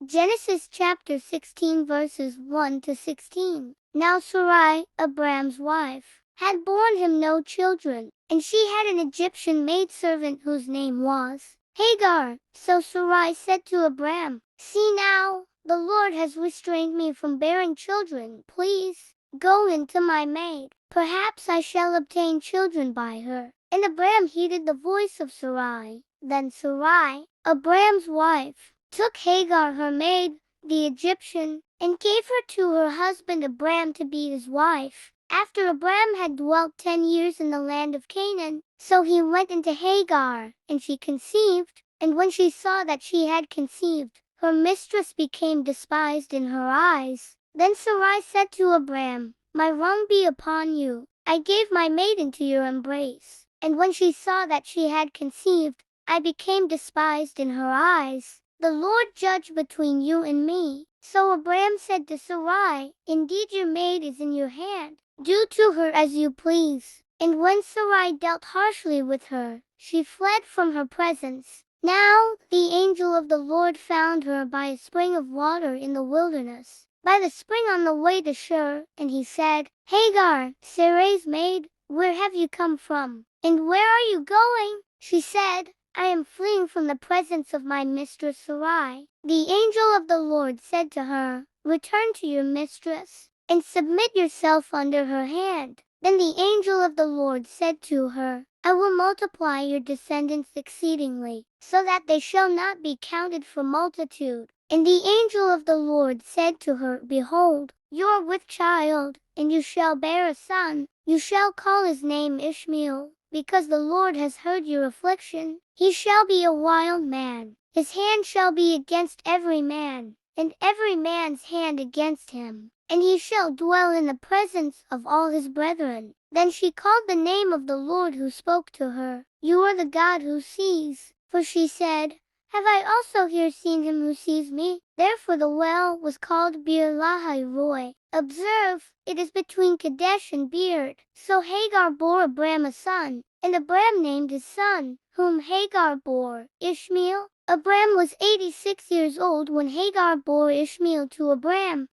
Genesis chapter 16 verses 1 to 16. Now Sarai, Abram's wife, had borne him no children, and she had an Egyptian maidservant whose name was Hagar. So Sarai said to Abram, "See now, the Lord has restrained me from bearing children. Please, go into my maid. Perhaps I shall obtain children by her." And Abram heeded the voice of Sarai. Then Sarai, Abram's wife, took Hagar her maid, the Egyptian, and gave her to her husband Abram to be his wife. After Abram had dwelt 10 years in the land of Canaan, so he went into Hagar, and she conceived. And when she saw that she had conceived, her mistress became despised in her eyes. Then Sarai said to Abram, "My wrong be upon you. I gave my maid into your embrace. And when she saw that she had conceived, I became despised in her eyes. The Lord judge between you and me." So Abram said to Sarai, "Indeed your maid is in your hand. Do to her as you please." And when Sarai dealt harshly with her, she fled from her presence. Now the angel of the Lord found her by a spring of water in the wilderness, by the spring on the way to Shur, and he said, "Hagar, Sarai's maid, where have you come from? And where are you going?" She said, "I am fleeing from the presence of my mistress Sarai." The angel of the Lord said to her, "Return to your mistress, and submit yourself under her hand." Then the angel of the Lord said to her, "I will multiply your descendants exceedingly, so that they shall not be counted for multitude." And the angel of the Lord said to her, "Behold, you are with child, and you shall bear a son. You shall call his name Ishmael, because the Lord has heard your affliction. He shall be a wild man. His hand shall be against every man, and every man's hand against him. And he shall dwell in the presence of all his brethren." Then she called the name of the Lord who spoke to her, "You are the God who sees." For she said, "Have I also here seen him who sees me?" Therefore the well was called Beer Lahai Roi. Observe, it is between Kadesh and Beer. So Hagar bore Abram a son, and Abram named his son, whom Hagar bore, Ishmael. Abram was 86 years old when Hagar bore Ishmael to Abram.